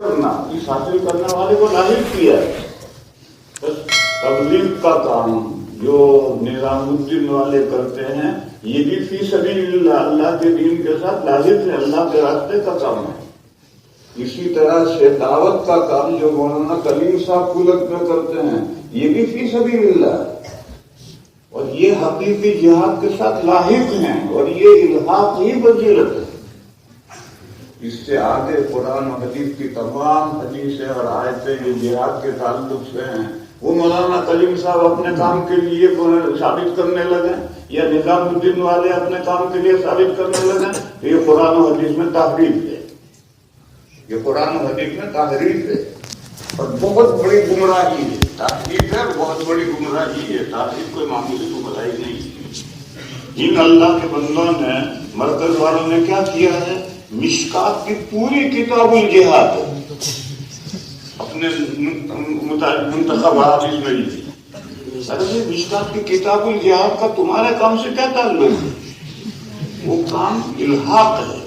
اس حاصل کرنے والے کو لاحق کیا ہے. بس تبلیغ کا کام جو نظام الدین والے کرتے ہیں یہ بھی فی سبیل اللہ، اللہ کے دین کے ساتھ لاحق ہے، اللہ کے راستے کا کام ہے. اسی طرح سے دعوت کا کام جو مولانا کلیم صاحب کلک میں کرتے ہیں یہ بھی فی سبیل اللہ ہے، اور یہ حقیقی جہاد کے ساتھ لاحق ہیں، اور یہ الحاق ہی فضیلت ہے. اس سے آگے قرآن و حدیث کی تمام حدیثیں اور آیتیں جو جہاد کے تعلق سے ہیں وہ مولانا کلیم صاحب اپنے کام کے لیے ثابت کرنے لگے یا نظام الدین والے اپنے کام کے لیے ثابت کرنے لگے. یہ قرآن و حدیث میں تحریف ہے، یہ قرآن و حدیث میں تحریف ہے اور بہت بڑی گمراہی ہے. تحریف ہے اور بہت بڑی گمراہی ہے. تحریف کوئی معمولی گمراہی نہیں ہے. ان اللہ کے بندوں نے، مرکز والوں نے کیا کیا ہے، مشکات کی پوری کتاب الجہاد اپنے منتخب حدیث میں لی. ارے مشکات کی کتاب الجہاد کا تمہارے کام سے کیا تعلق ہے؟ وہ کام الحاق ہے،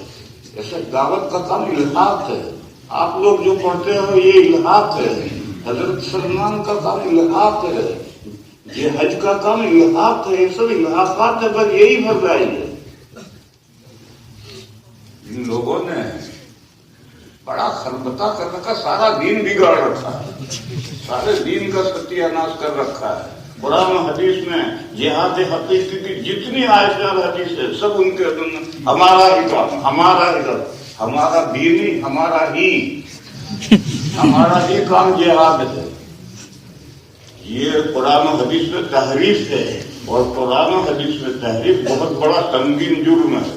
ایسے دعوت کا کام الحاق ہے. آپ لوگ جو پڑھتے ہو یہ الحاق ہے. حضرت سلمان کا کام الحاق ہے، یہ حج کا کام الحاق ہے. یہ سب الحاقات ہے، بس یہی بھرائی ہے. ان لوگوں نے بڑا خربطہ کر رکھا، سارا دین بگاڑ رکھا ہے، سارے دین کا ستیہ ناش کر رکھا ہے. قرآن و حدیث میں جہاد حقیقی کی جتنی آیتیں اور حدیث ہے سب ان کے ہمارا ہی کام، ہمارا ہی کام، ہمارا دینی، ہمارا ہی کام جہاد ہے. یہ قرآن و حدیث میں تحریف ہے، اور قرآن و حدیث میں تحریف بہت بڑا سنگین جرم ہے.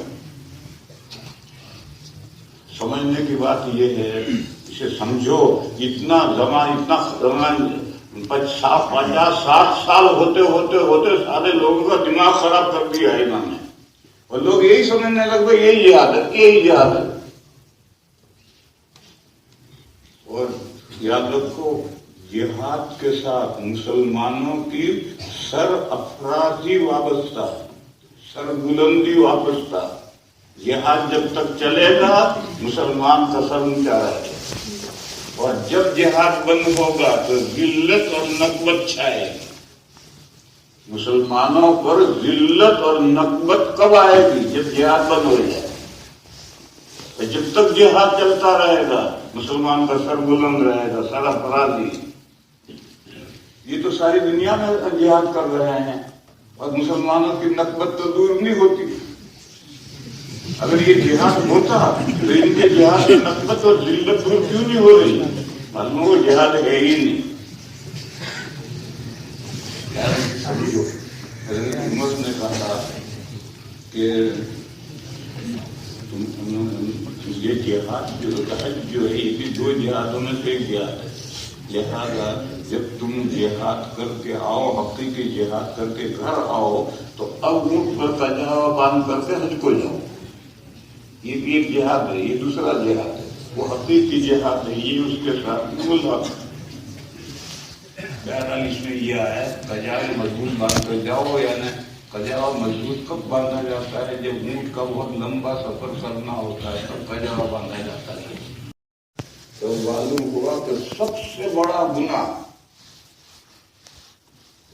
سمجھنے کی بات یہ ہے، اسے سمجھو. اتنا زمان 50-60 سال ہوتے سارے لوگوں کا دماغ خراب کر دیا ہے انہوں نے، اور لوگ یہی سمجھنے لگ گئے یہی جہاد ہے، یہی جہاد ہے. اور یاد رکھو جہاد کے ساتھ مسلمانوں کی سر افرازی وابستہ، سر بلندی وابستہ. جہاد جب تک چلے گا مسلمان کا سر اونچا رہے گا، اور جب جہاد بند ہوگا تو ذلت اور نکبت چھائے گی. مسلمانوں پر ذلت اور نکبت کب آئے گی؟ جب جہاد بند ہو جائے. جب تک جہاد چلتا رہے گا مسلمان کا سر بلند رہے گا، سر افرازی. یہ تو ساری دنیا میں جہاد کر رہے ہیں اور مسلمانوں کی نکبت تو دور نہیں ہوتی. اگر یہ جہاد ہوتا تو ان کے جہاد میں نکبت اور ذلت دور کیوں نہیں ہو رہی؟ معلوم وہ جہاد ہے ہی نہیں. عمر نے کہا کہ یہ جہاد جو ہے یہ بھی 2 جہادوں میں سے ایک جہاد ہے. لہٰذا جب تم جہاد کر کے آؤ، حقیقی جہاد کر کے گھر آؤ، تو اب اونٹ پر کجاوا باندھ کر کے حج کو جاؤ. یہ بھی ایک جہاد ہے، یہ دوسرا جہاد ہے، وہ حقیقی جہاد ہے. یہ اس کے ساتھ ملحق. بہرحال اس میں یہ آیا کجاوے مضبوط باندھ کر جاؤ. یعنی کجاوا مضبوط کب باندھا جاتا ہے؟ جب اونٹ کا بہت لمبا سفر کرنا ہوتا ہے تب کجاوا باندھا جاتا ہے. تو معلوم ہوا کہ سب سے بڑا گناہ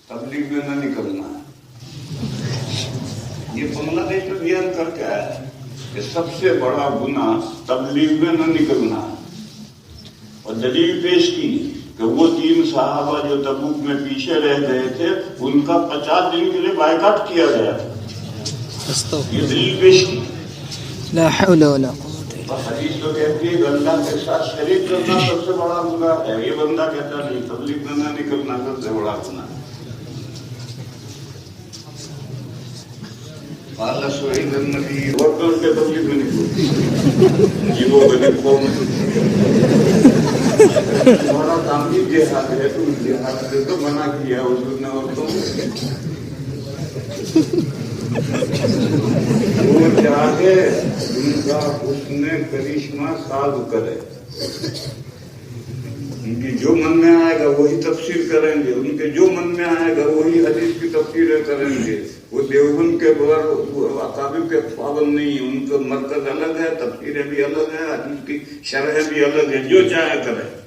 تبلیغ میں نہ نکلنا ہے. یہ بنگلہ دیش میں بیان کر کے آیا ہے کہ سب سے بڑا گناہ تبلیغ میں نہ نکلنا ہے. اور دلیل پیش کی کہ وہ 3 صحابہ جو تبوک میں پیچھے رہ گئے تھے ان کا 50 دن کے لیے بائیکاٹ کیا گیا تھا. یہ دلیل پیش کی. لا حول ولا قوة. حدیث تو کہتی ہے اللہ کے ساتھ شریک کرنا سب سے بڑا گناہ ہے. یہ بندہ کہتا نہیں تبلیغ میں نہ نکلنا سب سے بڑا گناہ ہے. اللہ سعید النبی وردن کے تبلیغ میں نکلو جیبوں میں نکلو. تمہارا کام بھی جہاد ہے، تم جہاد سے تو منع کیا حضور نے عورتوں وہ چاہے ان کا حسن کرشمہ ساز کرے. ان کی جو من میں آئے گا وہی تفسیر کریں گے، ان کے جو من میں آئے گا وہی حدیث کی تفسیریں کریں گے. وہ دیوبند کے اکابر کے پابند نہیں، ان کا مرکز الگ ہے، تفسیریں بھی الگ ہے، حدیث کی شرح بھی الگ ہے، جو چاہے کرے.